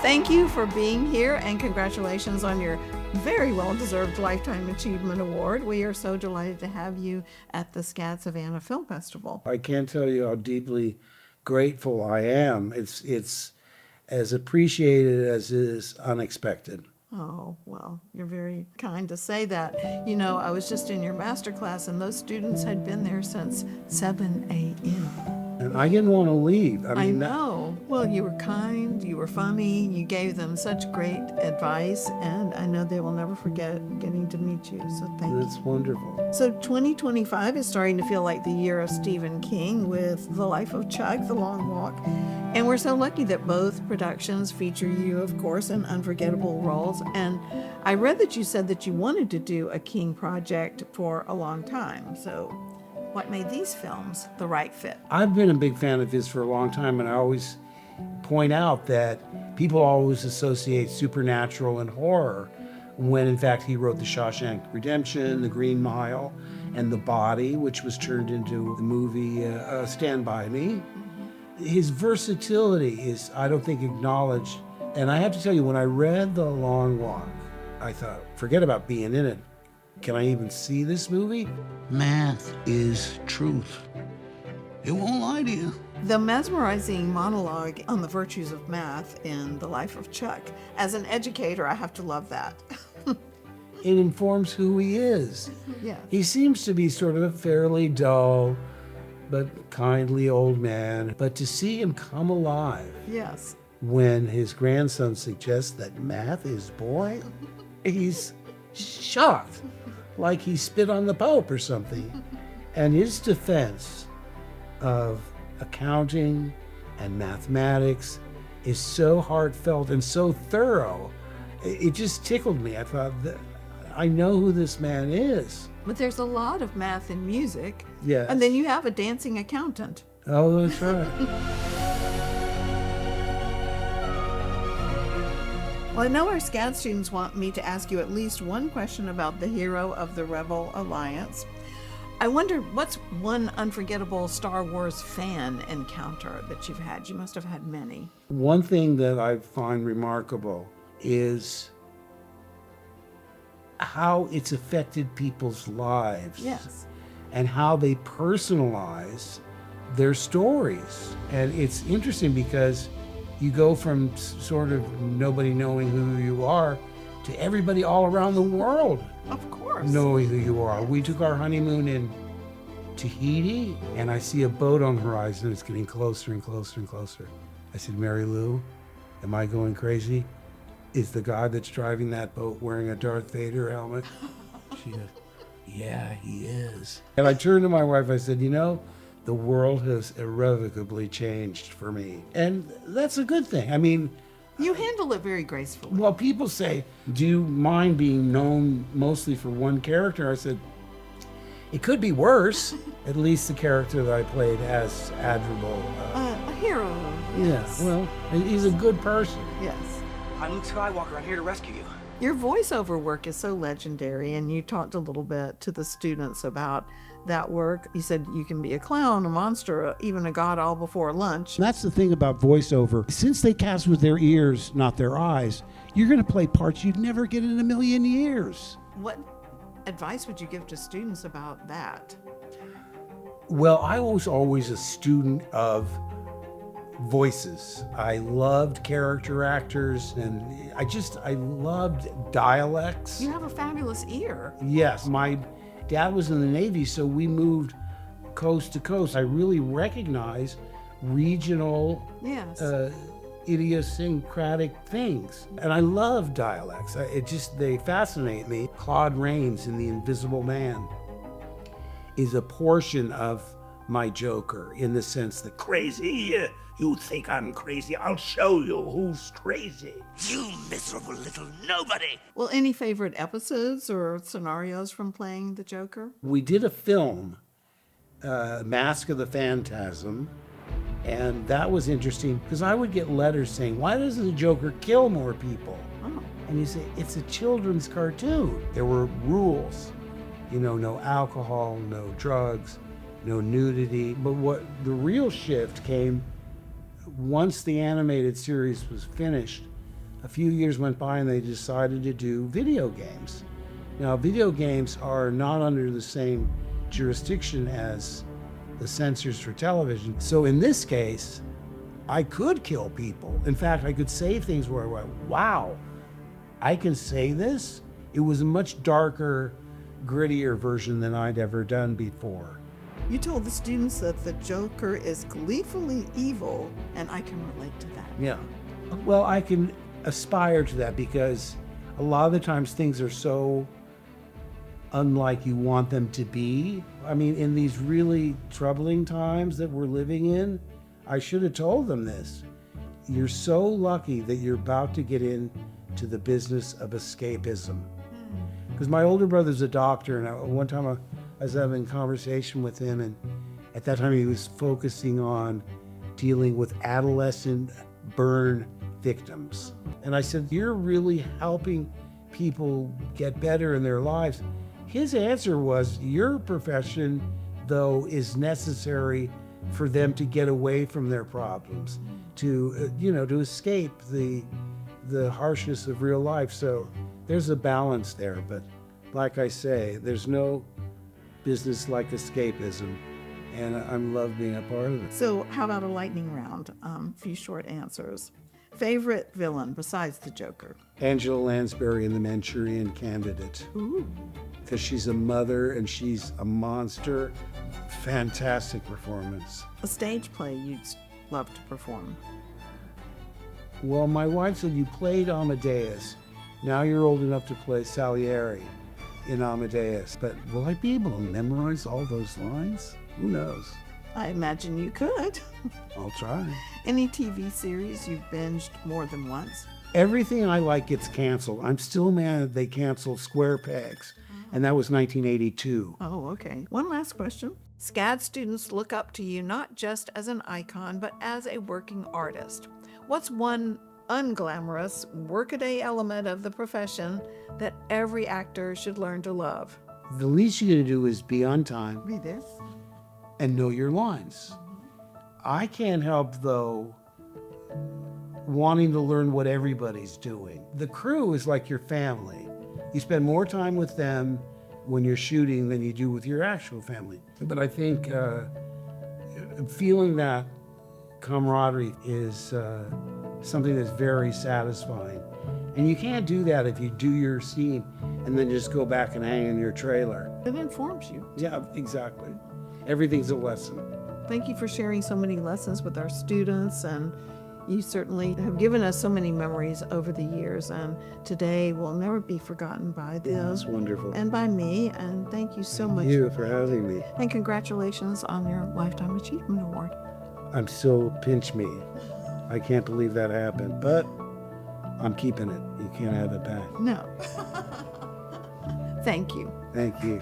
thank you for being here, and congratulations on your very well-deserved Lifetime Achievement Award. We are so delighted to have you at the SCAD Savannah Film Festival. I can't tell you how deeply grateful I am. It's as appreciated as it is unexpected. Oh, well, you're very kind to say that. You know, I was just in your master class, and those students had been there since 7 a.m. And I didn't want to leave. I know. Well, you were kind, you were funny, you gave them such great advice, and I know they will never forget getting to meet you, so thank you. That's wonderful. So 2025 is starting to feel like the year of Stephen King with The Life of Chuck, The Long Walk. And we're so lucky that both productions feature you, of course, in unforgettable roles. And I read that you said that you wanted to do a King project for a long time. So what made these films the right fit? I've been a big fan of his for a long time, and I always point out that people always associate supernatural and horror, when in fact he wrote The Shawshank Redemption, The Green Mile, and The Body, which was turned into the movie Stand By Me. His versatility is, I don't think, acknowledged. And I have to tell you, when I read The Long Walk, I thought, forget about being in it. Can I even see this movie? Math is truth. It won't lie to you. The mesmerizing monologue on the virtues of math in The Life of Chuck. As an educator, I have to love that. It informs who he is. Yeah. He seems to be sort of a fairly dull but kindly old man. But to see him come alive Yes. when his grandson suggests that math is boring, he's shocked, like he spit on the Pope or something. And his defense of accounting and mathematics is so heartfelt and so thorough. It just tickled me. I thought, I know who this man is. But there's a lot of math in music. Yes. And then you have a dancing accountant. Oh, that's right. Well, I know our SCAD students want me to ask you at least one question about the hero of the Rebel Alliance. I wonder, what's one unforgettable Star Wars fan encounter that you've had? You must have had many. One thing that I find remarkable is how it's affected people's lives. Yes. And how they personalize their stories. And it's interesting because you go from sort of nobody knowing who you are to everybody all around the world Of course. knowing who you are. We took our honeymoon in Tahiti, and I see a boat on the horizon. It's getting closer and closer and closer. I said, Mary Lou, am I going crazy? Is the guy that's driving that boat wearing a Darth Vader helmet? She goes, yeah, he is. And I turned to my wife, I said, you know, the world has irrevocably changed for me. And that's a good thing. I mean, You handle it very gracefully. well, people say, do you mind being known mostly for one character? I said, it could be worse. At least the character that I played has admirable. A hero. Yeah, Yes. well, he's a good person. Yes. I'm Luke Skywalker. I'm here to rescue you. Your voiceover work is so legendary, and you talked a little bit to the students about that work. You said you can be a clown, a monster, even a god all before lunch. That's the thing about voiceover. Since they cast with their ears, not their eyes, you're going to play parts you'd never get in a million years. What advice would you give to students about that? Well, I was always a student of voices. I loved character actors, and I loved dialects. You have a fabulous ear. Yes, my dad was in the Navy, so we moved coast to coast. I really recognize regional, Yes. idiosyncratic things. And I love dialects. They fascinate me. Claude Rains in The Invisible Man is a portion of my Joker, in the sense that crazy, you think I'm crazy, I'll show you who's crazy. You miserable little nobody. Well, any favorite episodes or scenarios from playing the Joker? We did a film, Mask of the Phantasm, and that was interesting because I would get letters saying, why doesn't the Joker kill more people? Oh. And you say, it's a children's cartoon. There were rules, no alcohol, no drugs, no nudity. But what the real shift came once the animated series was finished, a few years went by and they decided to do video games. Now, video games are not under the same jurisdiction as the censors for television. So in this case, I could kill people. In fact, I could say things where I went, wow, I can say this? It was a much darker, grittier version than I'd ever done before. You told the students that the Joker is gleefully evil, and I can relate to that. Yeah. Well, I can aspire to that because a lot of the times things are so unlike you want them to be. I mean, in these really troubling times that we're living in, I should have told them this. You're so lucky that you're about to get into the business of escapism. Because my older brother's a doctor, and one time I was having a conversation with him, and at that time he was focusing on dealing with adolescent burn victims. And I said, you're really helping people get better in their lives. His answer was, your profession, though, is necessary for them to get away from their problems, to to escape the harshness of real life. So there's a balance there, but like I say, there's no business like escapism, and I love being a part of it. So how about a lightning round? A few short answers. Favorite villain besides the Joker? Angela Lansbury in The Manchurian Candidate. Ooh. Because she's a mother and she's a monster. Fantastic performance. A stage play you'd love to perform? Well, my wife said, you played Amadeus. Now you're old enough to play Salieri in Amadeus. But will I be able to memorize all those lines? Who knows? I imagine you could. I'll try. Any TV series you've binged more than once? Everything I like gets canceled. I'm still mad that they canceled Square Pegs, and that was 1982. Oh, okay. One last question. SCAD students look up to you not just as an icon, but as a working artist. What's one unglamorous, workaday element of the profession that every actor should learn to love? The least you're going to do is be on time Be there. and know your lines. I can't help, though, wanting to learn what everybody's doing. The crew is like your family. You spend more time with them when you're shooting than you do with your actual family. But I think feeling that camaraderie is something that's very satisfying. And you can't do that if you do your scene and then just go back and hang in your trailer. It informs you. Yeah, exactly. Everything's a lesson. Thank you for sharing so many lessons with our students, and you certainly have given us so many memories over the years, and today will never be forgotten by them. That's wonderful. And by me, and thank you so much. Thank you for having me. And congratulations on your Lifetime Achievement Award. I'm still pinch me. I can't believe that happened, but I'm keeping it. You can't have it back. No. Thank you. Thank you.